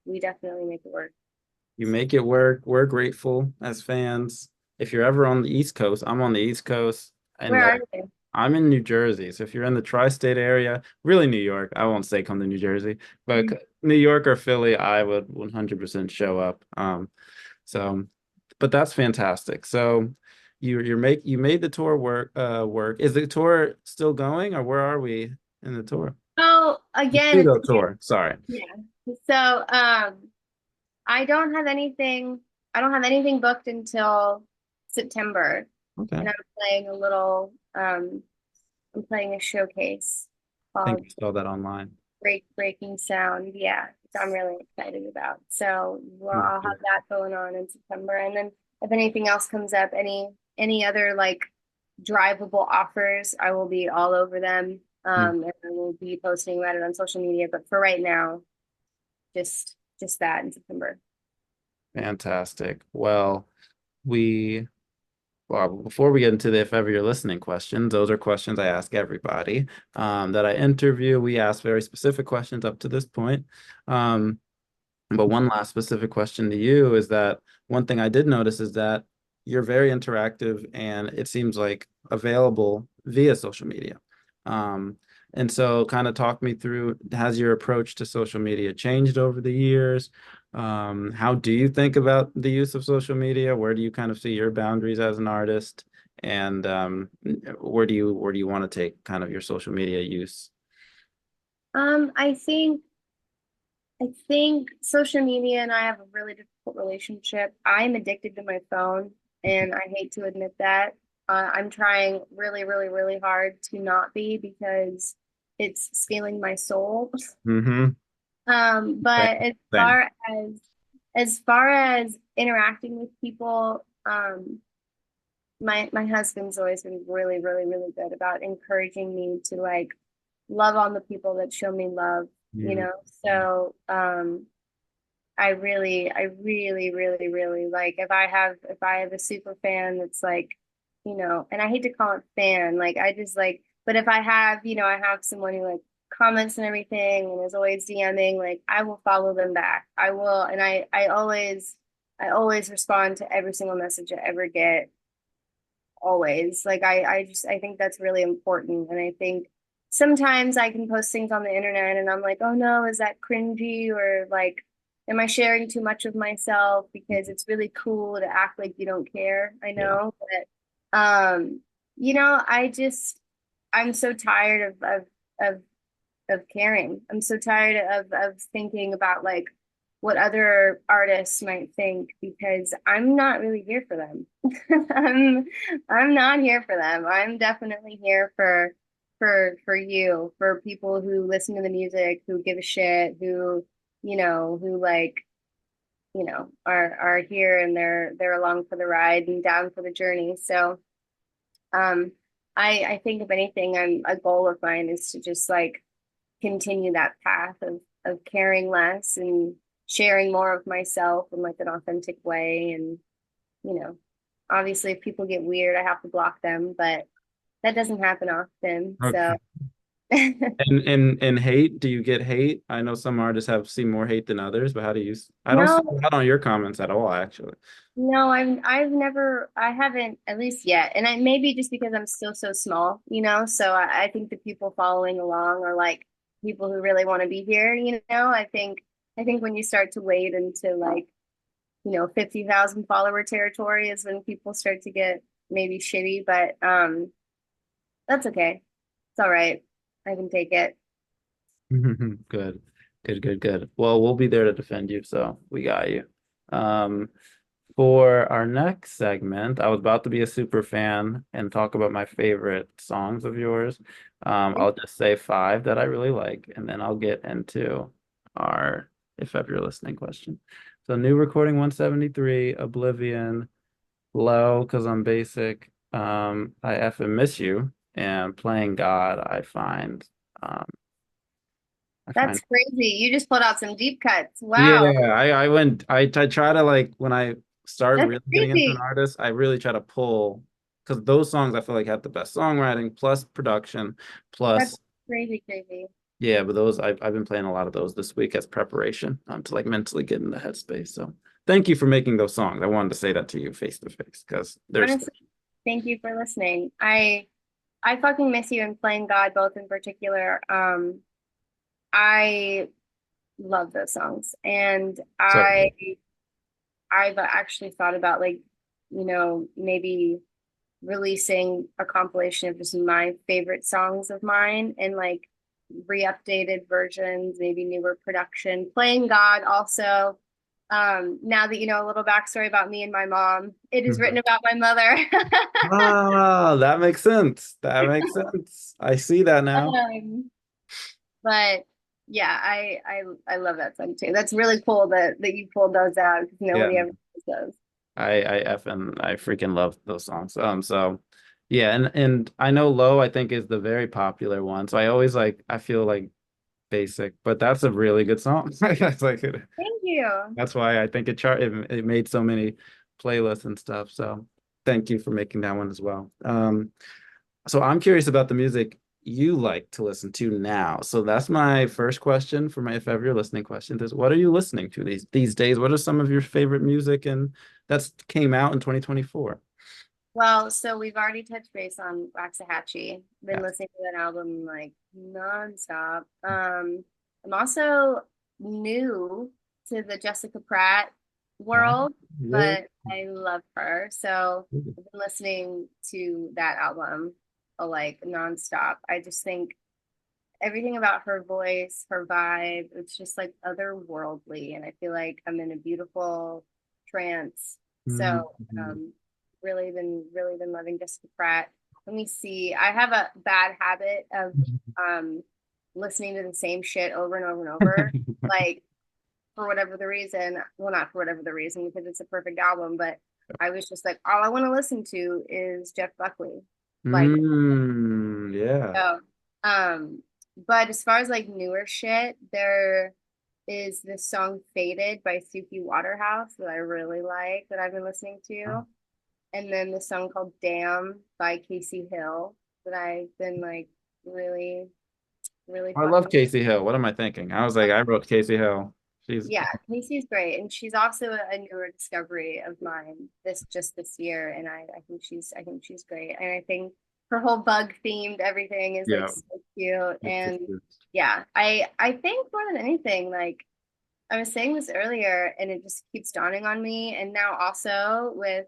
We definitely make it work. You make it work. We're grateful as fans. If you're ever on the East Coast, I'm on the East Coast, and Where are you? I'm in New Jersey. So if you're in the tri-state area, really New York, I won't say come to New Jersey, but New York or Philly, I would 100% show up. So, but that's fantastic. So you made the tour work. Is the tour still going, or where are we in the tour? Oh, The again, pseudo tour. Sorry. yeah. So, I don't have anything. I don't have anything booked until September, Okay. and I'm playing a little. I'm playing a showcase I think called I saw that online. Breaking Sound. Yeah, which I'm really excited about. So well, I'll have Mhm. that going on in September. And then if anything else comes up, any other like drivable offers, I will be all over them. And I will be posting about it on social media. But for right now, just that in September. Fantastic. We Well, before we get into the if ever you're listening questions, those are questions I ask everybody that I interview. We ask very specific questions up to this point. Um, but one last specific question to you is that one thing I did notice is that you're very interactive and it seems like available via social media. Um, and so kind of talk me through, has your approach to social media changed over the years? How do you think about the use of social media? Where do you kind of see your boundaries as an artist? And where do you want to take kind of your social media use? Um, I think I think social media and I have a really difficult relationship. I'm addicted to my phone, and I hate to admit that. I'm trying really, really, really hard to not be because it's stealing my soul. Mm-hmm. Same, But same. as far as interacting with people, my husband's always been really, really, really good about encouraging me to like love on the people that show me love, you Mm. know. So I really, really, really like if I have a super fan that's like, and I hate to call it fan, like I just like, but if I have, I have someone who like comments and everything and is always DMing, like I will follow them back. I will, and I always respond to every single message I ever get, always. Like I think that's really important. And I think sometimes I can post things on the internet and I'm like, oh no, is that cringy or like am I sharing too much of myself because it's really cool to act like you don't care. I Yeah. know, but I'm so tired of of caring. I'm so tired of thinking about like what other artists might think because I'm not really here for them. I'm I'm not here for them. I'm definitely here for you, for people who listen to the music, who give a shit, who like, are here and they're along for the ride and down for the journey. So um I think if anything, a goal of mine is to just like continue that path of caring less and sharing more of myself in like an authentic way. And, you know, obviously if people get weird, I have to block them, but that doesn't happen often. So Okay. And hate, do you get hate? I know some artists have seen more hate than others, but how do you? I don't see no, that on your comments at all, actually. no, I haven't, at least yet. And I maybe just because I'm still so small, so I think the people following along are like people who really want to be here, I think when you start to wade into like 50,000 follower territory is when people start to get maybe shitty, but that's okay. It's all right. I can take it. Good, good. Well, we'll be there to defend you, so we got you. Um, for our next segment, I was about to be a super fan and talk about my favorite songs of yours. I'll just say five that I really like, and then I'll get into our if ever you're listening question. So new recording 173, Oblivion, low because I'm basic. I effing miss you, and playing God, um I find That's crazy. You just pulled out some deep cuts. yeah, Wow. I try to like when I start That's really getting into an crazy. artist, I really try to pull because those songs I feel like have the best songwriting plus production That's plus crazy, crazy. yeah, but those I've been playing a lot of those this week as preparation to like mentally get in the headspace. So thank you for making those songs. I wanted to say that to you face to face because there's Honestly, thank you for listening. I fucking miss you and playing God both in particular. I love those songs. And so I've actually thought about like, maybe releasing a compilation of just my favorite songs of mine and like re-updated versions, maybe newer production. Playing God also. Now that you know a little backstory about me and my mom, it is written about my mother. Ah, that makes sense. That makes sense. I see that now. Um, but yeah, I love that song too. That's really cool that you pulled those out because Yeah, nobody ever does those. I freaking love those songs. So yeah, and I know Low I think is the very popular one. So I always like I feel like basic, but that's a really good song. That's like Thank you. that's why I think it made so many playlists and stuff. So thank you for making that one as well. So I'm curious about the music you like to listen to now. So that's my first question for my if ever you're listening questions is what are you listening to these days? What are some of your favorite music and that's came out in 2024? Well, so we've already touched base on Waxahachie. Been Yeah. listening to that album like nonstop. I'm also new to the Jessica Pratt Ah, world, yeah. but I love her. So I've been listening to that album like nonstop. I just think everything about her voice, her vibe, it's just like otherworldly. And I feel like I'm in a beautiful trance. So Mhm. really been loving Jessica Pratt. Let me see. I have a bad habit of um listening to the same shit over and over and over. Like for whatever the reason. Well, not for whatever the reason, because it's a perfect album, but I was just like, all I want to listen to is Jeff Buckley. Like Yeah. so, um, but as far as like newer shit, there is this song Faded by Suki Waterhouse that I really like that I've been listening to. And then the song called Damn by Casey Hill that I've been like really, really I fucking love with. Casey Hill. What am I thinking? I was like, I wrote Casey Hill. She's Yeah, Casey's great. And she's also a newer discovery of mine this year. And I think she's great. And I think her whole bug themed everything is like yeah. so cute. It's just And yeah, I think more than anything, like I was saying this earlier and it just keeps dawning on me. And now also with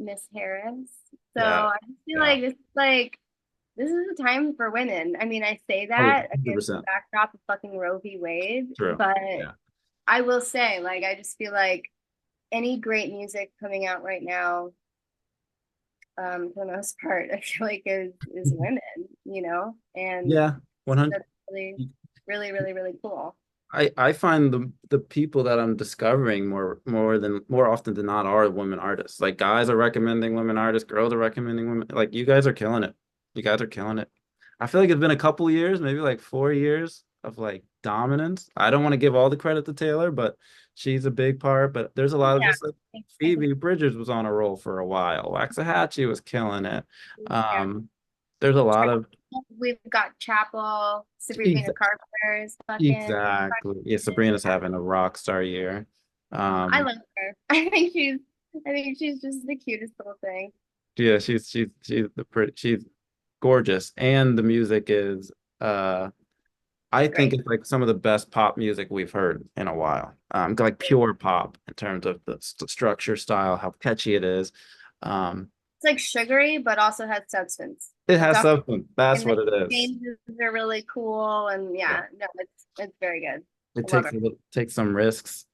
Miss Harris. So yeah. I just feel Yeah. like this is the time for women. I mean, I say Oh, that against the 100%. backdrop of fucking Roe v. Wade, True. but Yeah. I will say, like, I just feel like any great music coming out right now, for the most part, I feel like is women, you know, and Yeah. 100. that's really cool. I find the people that I'm discovering more often than not are women artists. Like guys are recommending women artists, girls are recommending women. Like you guys are killing it. You guys are killing it. I feel like it's been a couple years, maybe like 4 years of like dominance. I don't want to give all the credit to Taylor, but she's a big part. But there's a lot of Yeah, just like I think Phoebe Bridgers was on a roll for a while. Waxahachie was killing it. yeah. There's a lot of We've got Chapel, Sabrina Carpenter is fucking. exactly. Yeah, Sabrina's having a rock star year. I Um, love her. I think she's just the cutest little thing. yeah, she's gorgeous, and the music is I think Great. it's like some of the best pop music we've heard in a while. Like pure pop in terms of the structure, style, how catchy it is. Um, It's like sugary, but also has substance. it It's has also something. That's and the what it is. changes are really cool and Yeah. yeah, no, it's very good. It I love her. takes some risks.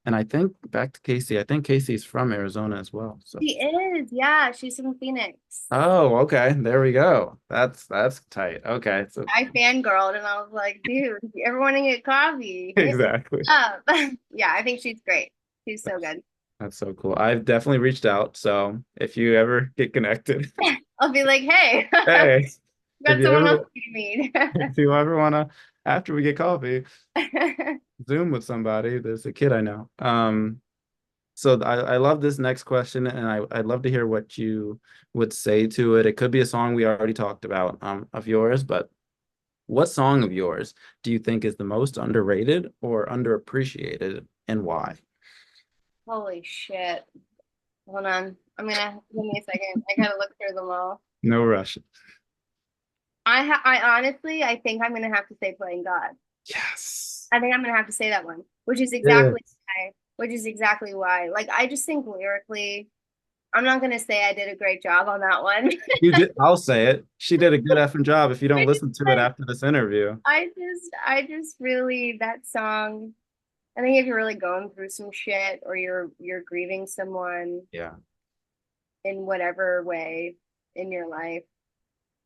And I think back to Casey. I think Casey's from Arizona as well. So. She is, yeah, she's from Phoenix. Oh, okay. There we go. That's tight. Okay. So I fangirled and I was like, dude, if you ever want to get coffee, hit me exactly. up. Yeah, I think she's great. She's so That's good. that's so cool. I've definitely reached out. So if you ever get connected, I'll be like, hey, hey, if got you someone else ever you meet. if you ever wanna after we get coffee, Zoom with somebody, there's a kid I know. So I love this next question, and I'd love to hear what you would say to it. It could be a song we already talked about, of yours, but what song of yours do you think is the most underrated or underappreciated, and why? Holy shit. Hold on. Give me a second. I gotta look through them all. No rush. I honestly I think I'm gonna have to say playing God. Yes. I think I'm gonna have to say that one, Yeah. which is exactly why. Like I just think lyrically, I'm not gonna say I did a great job on that one. You did. I'll say it. She did a good effing job. If you don't I just listen to it like after this interview, I just really that song. I think if you're really going through some shit or you're grieving someone Yeah. in whatever way in your life,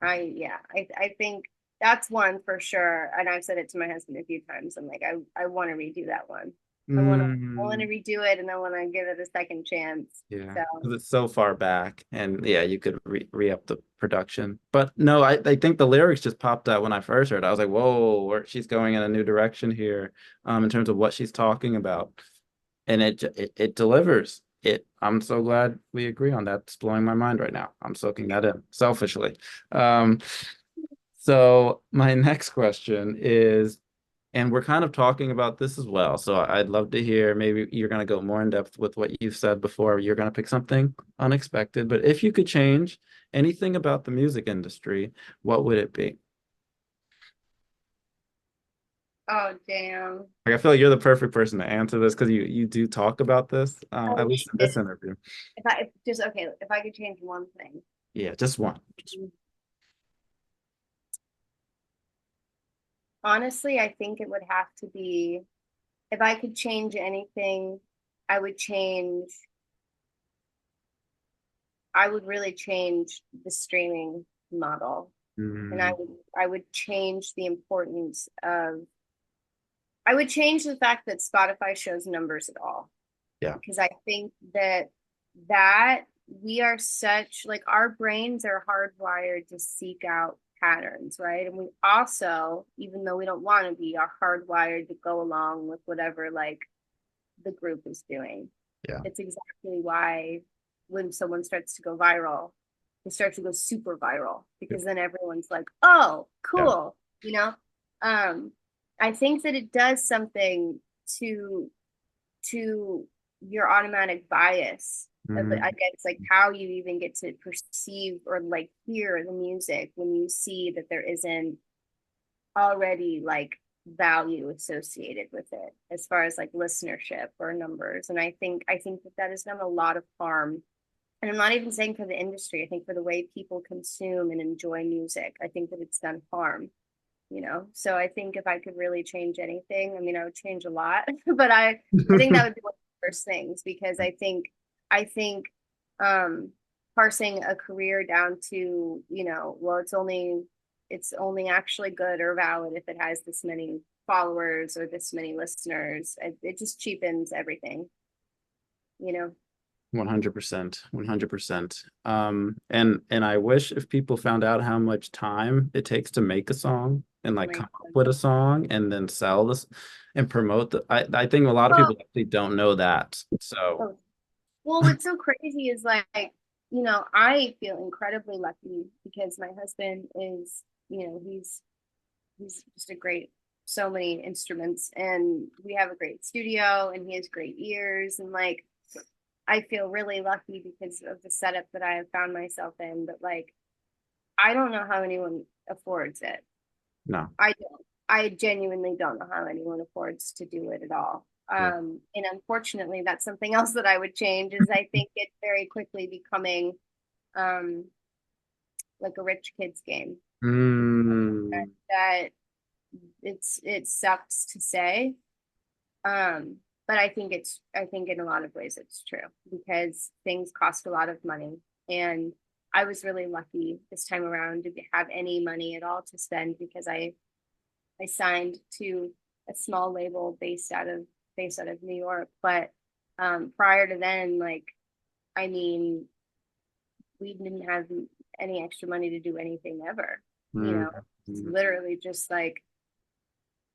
I think that's one for sure. And I've said it to my husband a few times. I'm like, I want to redo that one. I want to Mm, redo it and I want to give it a second chance. yeah, So because it's so far back, and yeah, you could re-up the production. But no, I think the lyrics just popped out when I first heard. I was like, whoa, she's going in a new direction here, in terms of what she's talking about, and it delivers. I'm so glad we agree on that. It's blowing my mind right now. I'm soaking that in selfishly. Um, so my next question is, and we're kind of talking about this as well. So I'd love to hear, maybe you're going to go more in depth with what you've said before. You're going to pick something unexpected, but if you could change anything about the music industry, what would it be? oh damn. Like, I feel like you're the perfect person to answer this because you do talk about this, Oh at least in this shit. interview. If just okay, if I could change one thing. Yeah, just one. Honestly, I think it would have to be if I could change anything, I would change I would really change the streaming model. And Mm, I would change the importance of I would change the fact that Spotify shows numbers at all. yeah. Because I think that we are such like our brains are hardwired to seek out patterns, right? And we also, even though we don't want to be, are hardwired to go along with whatever like the group is doing. Yeah. It's exactly why when someone starts to go viral, they start to go super viral because then everyone's like, oh, Yeah. cool, you know? Um, I think that it does something to to your automatic bias of it. I Mm, guess like how you even get to perceive or like hear the music when you see that there isn't already like value associated with it as far as like listenership or numbers. And I think that that has done a lot of harm. And I'm not even saying for the industry. I think for the way people consume and enjoy music, I think that it's done harm. So I think if I could really change anything, I mean, I would change a lot, but I think that would be one of the first things because I think um parsing a career down to, well, it's only actually good or valid if it has this many followers or this many listeners. It just cheapens everything, you know. 100%, 100%. And I wish if people found out how much time it takes to make a song and Oh like my come up God. with a song and then sell this and promote I think a lot of Well, people actually don't know that. So, oh, well, what's so crazy is like, I feel incredibly lucky because my husband is, he's just a great, so many instruments, and we have a great studio, and he has great ears, and like, I feel really lucky because of the setup that I have found myself in. But like, I don't know how anyone affords it. no. I don't. I genuinely don't know how anyone affords to do it at all. Yeah. And unfortunately, that's something else that I would change. Is I think it's very quickly becoming um, like a rich kid's game. Mm, That it sucks to say, um, but I think in a lot of ways it's true because things cost a lot of money, and I was really lucky this time around to have any money at all to spend because I signed to a small label based out of New York. But prior to then, like, I mean, we didn't have any extra money to do anything ever. mm, It's mm, literally just like,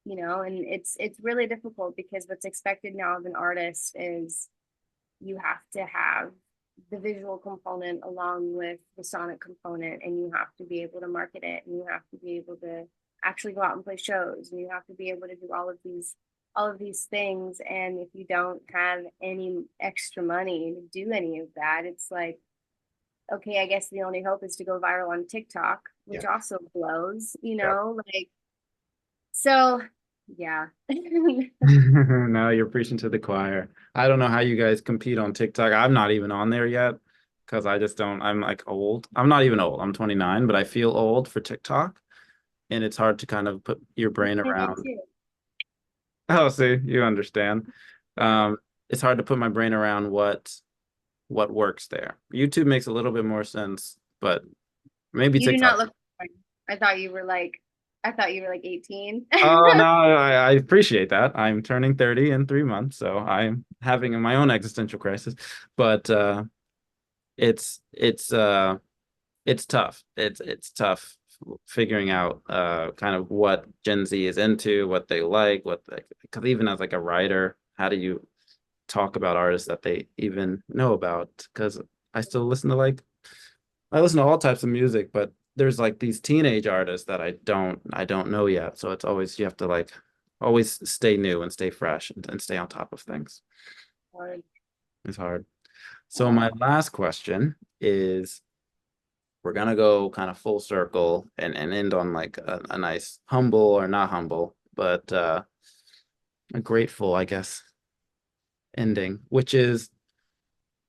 and it's really difficult because what's expected now of an artist is you have to have the visual component along with the sonic component, and you have to be able to market it, and you have to be able to actually go out and play shows, and you have to be able to do all of these things. And if you don't have any extra money to do any of that, it's like, okay, I guess the only hope is to go viral on TikTok, yeah. which also blows, Yep. like, so yeah. No, you're preaching to the choir. I don't know how you guys compete on TikTok. I'm not even on there yet because I just don't, I'm like old. I'm not even old. I'm 29, but I feel old for TikTok. And it's hard to kind of put your brain I know around. too. Oh, see, you understand. Yeah. It's hard to put my brain around what works there. YouTube makes a little bit more sense, but maybe You do not TikTok. look. I thought you were like, I thought you were like 18. Oh no, I appreciate that. I'm turning 30 in 3 months, so I'm having my own existential crisis. But it's it's uh it's tough. It's tough figuring out kind of what Gen Z is into, what they like, what they, because even as like a writer, how do you talk about artists that they even know about? Because I still listen to like I listen to all types of music, but there's like these teenage artists that I don't know yet. So it's always you have to like always stay new and stay fresh and stay on top of things. Or, It's hard. So my last question is we're gonna go kind of full circle and end on like a nice humble or not humble, but a grateful, I guess, ending, which is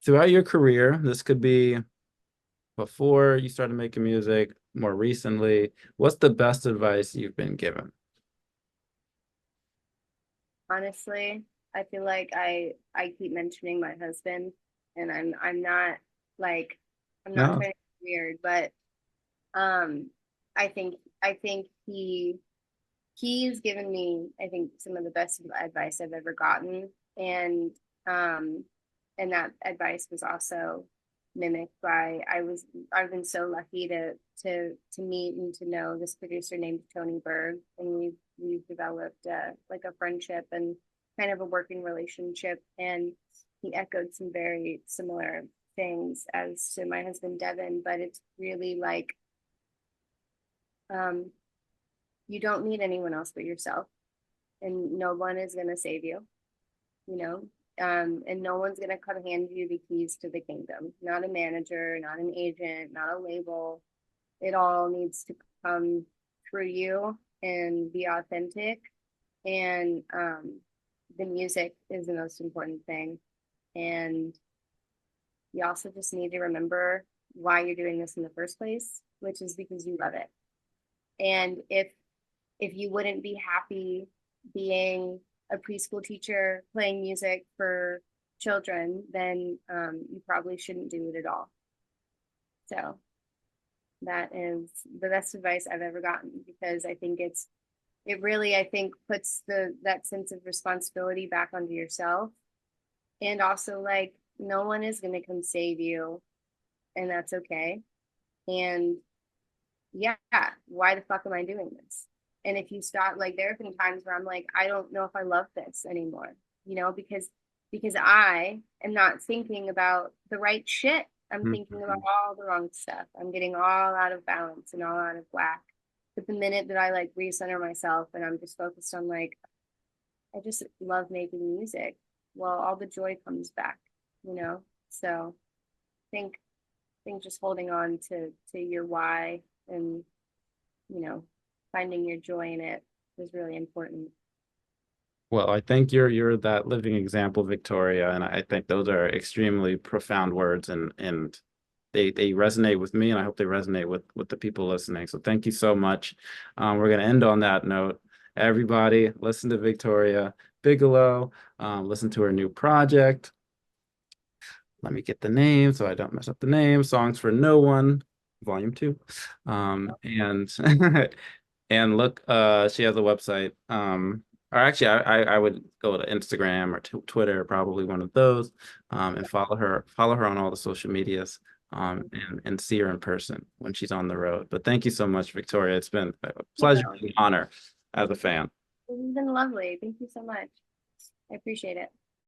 throughout your career, this could be before you started making music, more recently, what's the best advice you've been given? honestly, I feel like I keep mentioning my husband, and I'm not like I'm not No. trying to be weird, but um, I think he's given me, I think, some of the best advice I've ever gotten. And um and that advice was also mimicked by I've been so lucky to meet and to know this producer named Tony Berg, and we've developed like a friendship and kind of a working relationship, and he echoed some very similar things as to my husband Devin, but it's really like um you don't need anyone else but yourself, and no one is going to save you, you know, and no one's going to come hand you the keys to the kingdom. Not a manager, not an agent, not a label. It all needs to come through you and be authentic. And the music is the most important thing. And you also just need to remember why you're doing this in the first place, which is because you love it. And if you wouldn't be happy being a preschool teacher playing music for children, then you probably shouldn't do it at all. So that is the best advice I've ever gotten, because I think it really, I think, puts that sense of responsibility back onto yourself. And also, like, no one is going to come save you, and that's okay. And yeah, why the fuck am I doing this? And if you stop, like, there have been times where I'm like, I don't know if I love this anymore, you know, because I am not thinking about the right shit. I'm thinking about Mhm. all the wrong stuff. I'm getting all out of balance and all out of whack. But the minute that I like recenter myself and I'm just focused on like, I just love making music, well, all the joy comes back, you know? So I think just holding on to your why and, you know, finding your joy in it is really important. Well, I think you're that living example, Victoria, and I think those are extremely profound words and they resonate with me, and I hope they resonate with the people listening. So thank you so much. We're gonna end on that note. Everybody, listen to Victoria Bigelow. Listen to her new project. Let me get the name so I don't mess up the name. Songs for No One, Volume 2. And and look, she has a website. Or actually, I would go to Instagram or Twitter, probably one of those, and follow her on all the social medias, and see her in person when she's on the road. But thank you so much, Victoria. It's been a pleasure Yeah, and honor as a fan. it's been lovely. Thank you so much. I appreciate it.